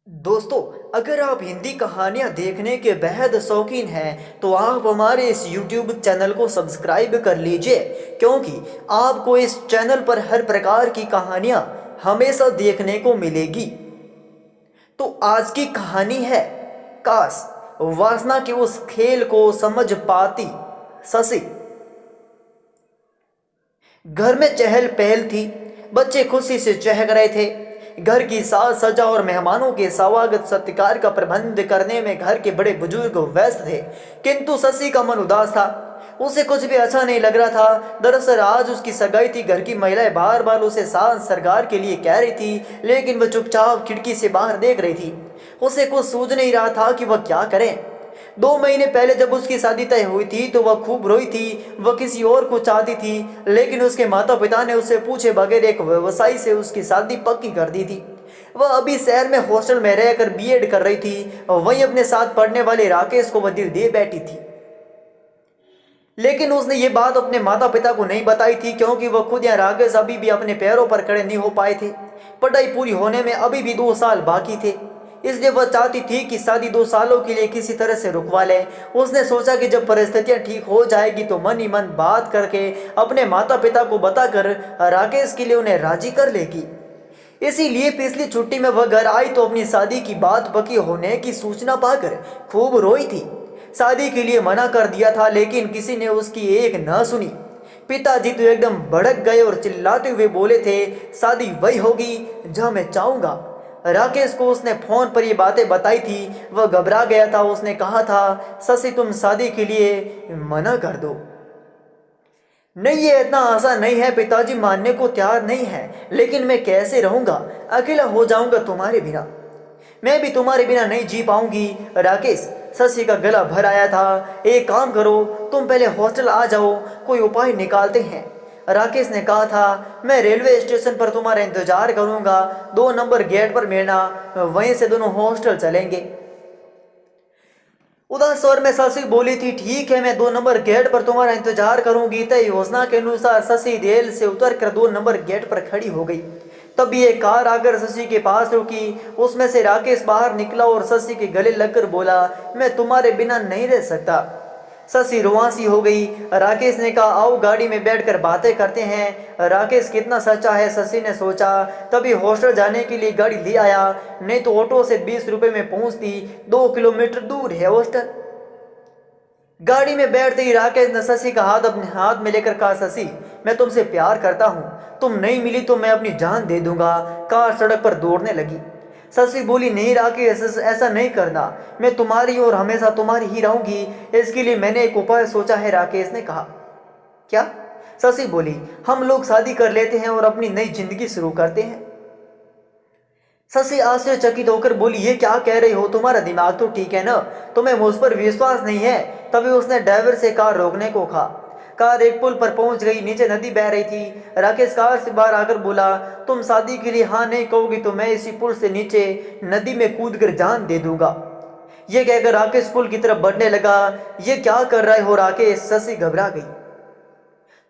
दोस्तों, अगर आप हिंदी कहानियाँ देखने के बेहद शौकीन हैं तो आप हमारे इस YouTube चैनल को सब्सक्राइब कर लीजिए, क्योंकि आपको इस चैनल पर हर प्रकार की कहानियाँ हमेशा देखने को मिलेगी। तो आज की कहानी है, काश वासना के उस खेल को समझ पाती शशि। घर में चहल पहल थी। बच्चे खुशी से चहक रहे थे। घर की साज सज्जा और मेहमानों के स्वागत सत्कार का प्रबंध करने में घर के बड़े बुजुर्ग व्यस्त थे, किंतु शशि का मन उदास था। उसे कुछ भी अच्छा नहीं लग रहा था। दरअसल आज उसकी सगाई थी। घर की महिलाएं बार बार उसे साज सरगार के लिए कह रही थी, लेकिन वह चुपचाप खिड़की से बाहर देख रही थी। उसे कुछ सूझ नहीं रहा था कि वह क्या करे। 2 महीने पहले जब उसकी शादी तय हुई थी तो वह खूब रोई थी। वह किसी और को चाहती थी, लेकिन उसके माता पिता ने उससे पूछे बगैर एक व्यवसायी से उसकी शादी पक्की कर दी थी। वह अभी शहर में हॉस्टल में रहकर बीएड कर रही थी और वहीं अपने साथ पढ़ने वाले राकेश को वह दिल दे बैठी थी। लेकिन उसने ये बात अपने माता पिता को नहीं बताई थी, क्योंकि वह खुद या राकेश अभी भी अपने पैरों पर खड़े नहीं हो पाए थे। पढ़ाई पूरी होने में अभी भी 2 साल बाकी थे, इसलिए वह चाहती थी कि शादी 2 सालों के लिए किसी तरह से रुकवा ले। उसने सोचा कि जब परिस्थितियां ठीक हो जाएगी तो मन ही मन बात करके अपने माता पिता को बताकर राकेश के लिए उन्हें राजी कर लेगी। इसीलिए पिछली छुट्टी में वह घर आई तो अपनी शादी की बात पक्की होने की सूचना पाकर खूब रोई थी। शादी के लिए मना कर दिया था, लेकिन किसी ने उसकी एक न सुनी। पिताजी तो एकदम भड़क गए और चिल्लाते हुए बोले थे, शादी वही होगी जहां मैं चाहूंगा। राकेश को उसने फोन पर ये बातें बताई थी। वह घबरा गया था। उसने कहा था, शशि तुम शादी के लिए मना कर दो। नहीं, ये इतना आसान नहीं है। पिताजी मानने को तैयार नहीं है, लेकिन मैं कैसे रहूंगा? अकेला हो जाऊंगा तुम्हारे बिना। मैं भी तुम्हारे बिना नहीं जी पाऊंगी। राकेश, शशि का गला भर आया था। एक काम करो, तुम पहले हॉस्टल आ जाओ, कोई उपाय निकालते हैं। राकेश ने कहा था, मैं रेलवे स्टेशन पर तुम्हारा इंतजार करूंगा। 2 नंबर गेट पर मिलना, वहीं से दोनों हॉस्टल चलेंगे। उदास स्वर में शशि बोली थी, ठीक है, मैं 2 नंबर गेट पर तुम्हारा इंतजार करूंगी। तय योजना के अनुसार शशि रेल से उतरकर 2 नंबर गेट पर खड़ी हो गई। तभी एक कार आकर शशि के पास रुकी। उसमें से राकेश बाहर निकला और शशि के गले लगकर बोला, मैं तुम्हारे बिना नहीं रह सकता। शशि रुआंसी हो गई। राकेश ने कहा, आओ गाड़ी में बैठकर बातें करते हैं। राकेश कितना सच्चा है, शशि ने सोचा। तभी हॉस्टल जाने के लिए गाड़ी ले आया, नहीं तो ऑटो से 20 रुपए में पहुंचती। 2 किलोमीटर दूर है हॉस्टल। गाड़ी में बैठते ही राकेश ने शशि का हाथ अपने हाथ में लेकर कहा, शशि मैं तुमसे प्यार करता हूँ, तुम नहीं मिली तो मैं अपनी जान दे दूंगा। कार सड़क पर दौड़ने लगी। शशि बोली, नहीं राकेश, ऐसा नहीं करना। मैं तुम्हारी और हमेशा तुम्हारी ही रहूंगी। इसके लिए मैंने एक उपाय सोचा है। राकेश ने कहा, क्या? शशि बोली, हम लोग शादी कर लेते हैं और अपनी नई जिंदगी शुरू करते हैं। शशि आश्चर्यचकित होकर बोली, ये क्या कह रही हो? तुम्हारा दिमाग तो ठीक है ना? तुम्हें मुझ पर विश्वास नहीं है? तभी उसने ड्राइवर से कार रोकने को कहा। कार एक पुल पर पहुंच गई। नीचे नदी बह रही थी। राकेश कार से बाहर आकर बोला, तुम शादी के लिए हाँ नहीं कहोगी तो मैं इसी पुल से नीचे नदी में कूद कर जान दे दूंगा। ये कहकर राकेश पुल की तरफ बढ़ने लगा। ये क्या कर रहे हो राकेश? शशि घबरा गई।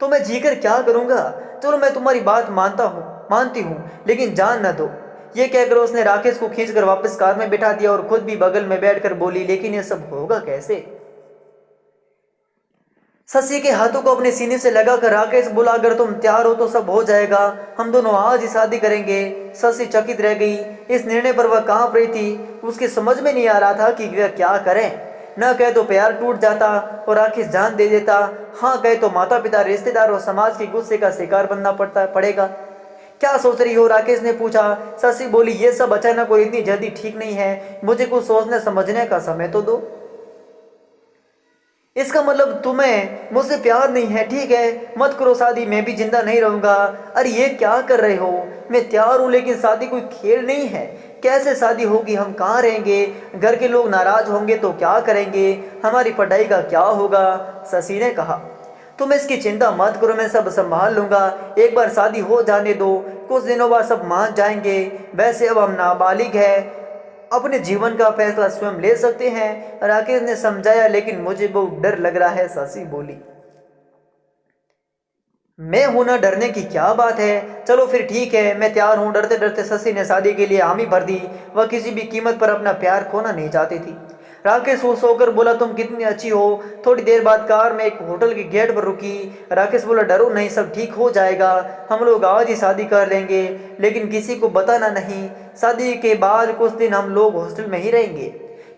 तो मैं जीकर क्या करूंगा? चलो मैं तुम्हारी बात मानती हूँ, लेकिन जान न दो। ये कहकर उसने राकेश को खींचकर वापस कार में बिठा दिया और खुद भी बगल में बैठकर बोली, लेकिन ये सब होगा कैसे? शशि के हाथों को अपने सीने से लगाकर राकेश बोला, अगर तुम तैयार हो तो सब हो जाएगा। हम दोनों आज ही शादी करेंगे। शशि चकित रह गई। इस निर्णय पर वह कांप रही थी। उसके समझ में नहीं आ रहा था कि वह क्या करें। न कहे तो प्यार टूट जाता और राकेश जान दे देता, हाँ कहे तो माता पिता, रिश्तेदार और समाज के गुस्से का शिकार बनना पड़ेगा। क्या सोच रही हो? राकेश ने पूछा। शशि बोली, ये सब अचानक और इतनी जल्दी ठीक नहीं है। मुझे कुछ सोचने समझने का समय तो दो। इसका मतलब तुम्हें मुझसे प्यार नहीं है? ठीक है, मत करो शादी, मैं भी जिंदा नहीं रहूंगा। अरे ये क्या कर रहे हो? मैं तैयार हूं, लेकिन शादी कोई खेल नहीं है। कैसे शादी होगी? हम कहाँ रहेंगे? घर के लोग नाराज होंगे तो क्या करेंगे? हमारी पढ़ाई का क्या होगा? शशि ने कहा, तुम इसकी चिंता मत करो, मैं सब संभाल लूंगा। एक बार शादी हो जाने दो, कुछ दिनों बाद सब मान जाएंगे। वैसे अब हम नाबालिग है, अपने जीवन का फैसला स्वयं ले सकते हैं। राकेश ने समझाया, लेकिन मुझे बहुत डर लग रहा है। शशि बोली, मैं हूं ना, डरने की क्या बात है। चलो फिर ठीक है, मैं तैयार हूँ। डरते डरते शशि ने शादी के लिए हामी भर दी। वह किसी भी कीमत पर अपना प्यार खोना नहीं चाहती थी। राकेश खुश होकर बोला, तुम कितनी अच्छी हो। थोड़ी देर बाद कार में एक होटल के गेट पर रुकी। राकेश बोला, डरो नहीं, सब ठीक हो जाएगा। हम लोग आज ही शादी कर लेंगे, लेकिन किसी को बताना नहीं। शादी के बाद कुछ दिन हम लोग हॉस्टल में ही रहेंगे।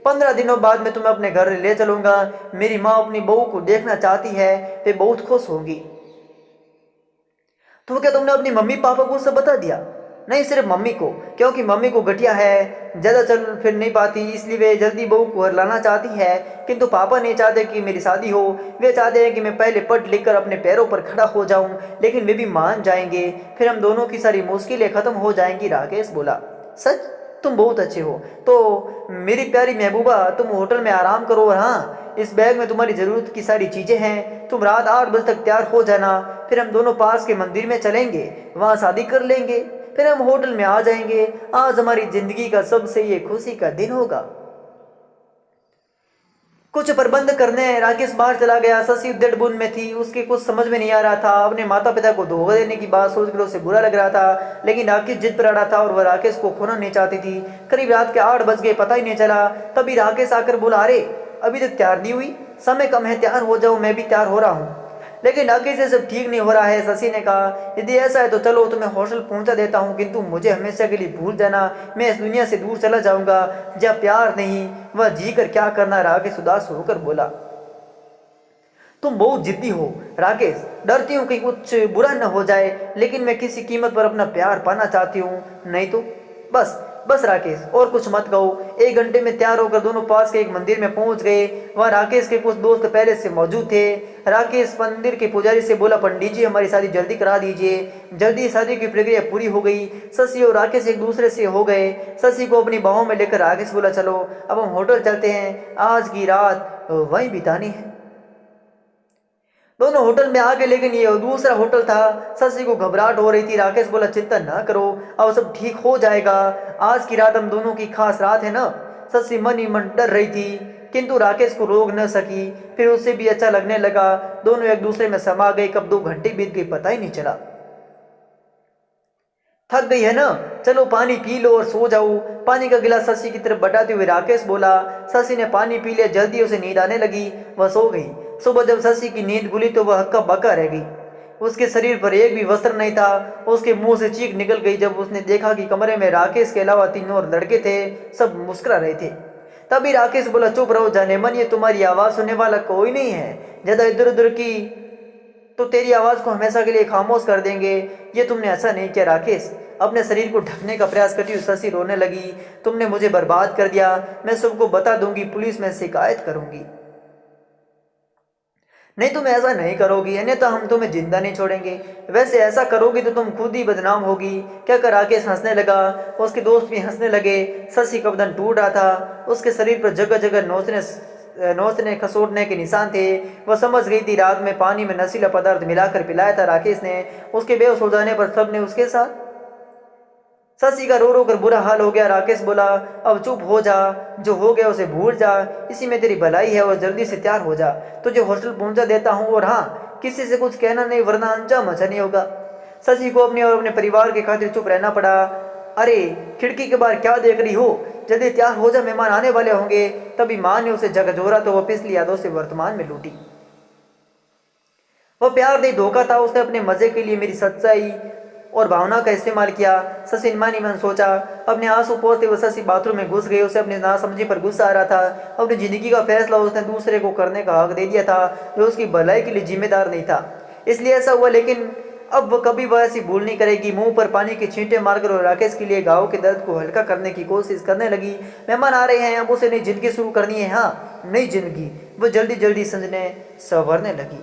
15 दिनों बाद मैं तुम्हें अपने घर ले चलूंगा। मेरी माँ अपनी बहू को देखना चाहती है, वे बहुत खुश होंगी। तो क्या तुमने अपनी मम्मी पापा को सब बता दिया? नहीं, सिर्फ मम्मी को, क्योंकि मम्मी को गठिया है, ज़्यादा चल फिर नहीं पाती, इसलिए वे जल्दी बहू को घर लाना चाहती है। किंतु पापा नहीं चाहते कि मेरी शादी हो। वे चाहते हैं कि मैं पहले पढ़ लिख कर अपने पैरों पर खड़ा हो जाऊं, लेकिन वे भी मान जाएंगे। फिर हम दोनों की सारी मुश्किलें खत्म हो जाएंगी। राकेश बोला, सच? तुम बहुत अच्छे हो। तो मेरी प्यारी महबूबा, तुम होटल में आराम करो। और हाँ, इस बैग में तुम्हारी ज़रूरत की सारी चीज़ें हैं। तुम रात 8 बजे तक तैयार हो जाना। फिर हम दोनों पास के मंदिर में चलेंगे, वहाँ शादी कर लेंगे। फिर हम होटल में आ जाएंगे। आज हमारी ज़िंदगी का सबसे ये खुशी का दिन होगा। कुछ प्रबंध करने राकेश बाहर चला गया। शशि उद्दंड में थी। उसके कुछ समझ में नहीं आ रहा था। अपने माता पिता को धोखा देने की बात सोचकर उसे बुरा लग रहा था, लेकिन राकेश जिद पर अड़ा था और वह राकेश को खोना नहीं चाहती थी। करीब रात के 8 बज गए, पता ही नहीं चला। तभी राकेश आकर बोला, अरे अभी तक तैयार नहीं हुई? समय कम है, तैयार हो जाओ, मैं भी तैयार हो रहा हूँ। लेकिन राकेश से सब ठीक नहीं हो रहा है। शशि ने कहा, यदि ऐसा है तो चलो, तुम्हें हॉस्टल पहुंचा देता हूँ, किंतु मुझे हमेशा के लिए भूल जाना। मैं इस दुनिया से दूर चला जाऊंगा। जब प्यार नहीं, वह जी कर क्या करना। राकेश उदास होकर बोला, तुम बहुत जिद्दी हो राकेश। डरती हूँ कहीं कुछ बुरा न हो जाए, लेकिन मैं किसी कीमत पर अपना प्यार पाना चाहती हूँ। नहीं तो बस बस राकेश, और कुछ मत कहो। 1 घंटे में तैयार होकर दोनों पास के एक मंदिर में पहुंच गए। वहाँ राकेश के कुछ दोस्त पहले से मौजूद थे। राकेश मंदिर के पुजारी से बोला, पंडित जी, हमारी शादी जल्दी करा दीजिए। जल्दी शादी की प्रक्रिया पूरी हो गई। शशि और राकेश एक दूसरे से हो गए। शशि को अपनी बाहों में लेकर राकेश बोला, चलो अब हम होटल चलते हैं, आज की रात वहीं बितानी है। दोनों होटल में आ गए, लेकिन ये दूसरा होटल था। शशि को घबराहट हो रही थी। राकेश बोला, चिंता ना करो, अब सब ठीक हो जाएगा। आज की रात हम दोनों की खास रात है ना। शशि मन ही मन डर रही थी, किंतु राकेश को रोक न सकी। फिर उसे भी अच्छा लगने लगा। दोनों एक दूसरे में समा गए। कब 2 घंटे बीत गए पता ही नहीं चला। थक गई है ना, चलो पानी पी लो और सो जाओ। पानी का गिलास शशि की तरफ बढ़ाते हुए राकेश बोला। शशि ने पानी पी लिया। जल्दी उसे नींद आने लगी, वह सो गई। सुबह जब शशि की नींद खुली तो वह हक्का बक्का रह गई। उसके शरीर पर एक भी वस्त्र नहीं था। उसके मुंह से चीख निकल गई जब उसने देखा कि कमरे में राकेश के अलावा 3 और लड़के थे। सब मुस्कुरा रहे थे। तभी राकेश बोला, चुप रहो जाने मन, ये तुम्हारी आवाज़ सुनने वाला कोई नहीं है। ज़्यादा इधर उधर की तो तेरी आवाज़ को हमेशा के लिए खामोश कर देंगे। ये तुमने ऐसा नहीं किया राकेश। अपने शरीर को ढकने का प्रयास करती हुई शशि रोने लगी। तुमने मुझे बर्बाद कर दिया। मैं सबको बता दूंगी, पुलिस में शिकायत करूंगी। नहीं, तुम ऐसा नहीं करोगी, अन्यथा हम तुम्हें जिंदा नहीं छोड़ेंगे। वैसे ऐसा करोगी तो तुम खुद ही बदनाम होगी। क्या कर राकेश हंसने लगा। उसके दोस्त भी हंसने लगे। शशि का बदन टूट रहा था। उसके शरीर पर जगह जगह नोचने खसोटने के निशान थे। वह समझ गई थी रात में पानी में नशीला पदार्थ मिलाकर पिलाया था राकेश ने। उसके बेहोश हो जाने पर सबने उसके साथ। शशि का रो रो कर बुरा हाल हो गया। राकेश बोला, अब चुप हो जा, जो हो गया उसे भूल जा, इसी में तेरी भलाई है, और जल्दी से तैयार हो जा। तुझे हॉस्टल पहुंचा देता हूँ, और हाँ, किसी से कुछ कहना नहीं, वरना अंजाम अच्छा नहीं होगा। शशि को अपने और अपने परिवार के खातिर चुप रहना पड़ा। अरे खिड़की के बाहर क्या देख रही हो, जल्दी तैयार हो जा, मेहमान आने वाले होंगे। तभी माँ ने उसे झकझोरा तो वह पिछली यादों से वर्तमान में लूटी। वह प्यार नहीं धोखा था। उसने अपने मजे के लिए मेरी सच्चाई और भावना का इस्तेमाल किया। शशि मन ही मन सोचा। अपने आंसू पोंछते हुए शशि बाथरूम में घुस गई। उसे अपनी नासमझी पर गुस्सा आ रहा था। अपनी जिंदगी का फैसला उसने दूसरे को करने का हक दे दिया था, जो उसकी भलाई के लिए जिम्मेदार नहीं था, इसलिए ऐसा हुआ। लेकिन अब कभी वह ऐसी भूल नहीं करेगी। मुंह पर पानी के छींटे मारकर और राकेश के लिए घाव के दर्द को हल्का करने की कोशिश करने लगी। मेहमान आ रहे हैं, अब उसे नई जिंदगी शुरू करनी है। हाँ, नई जिंदगी। वो जल्दी जल्दी सजने संवरने लगी।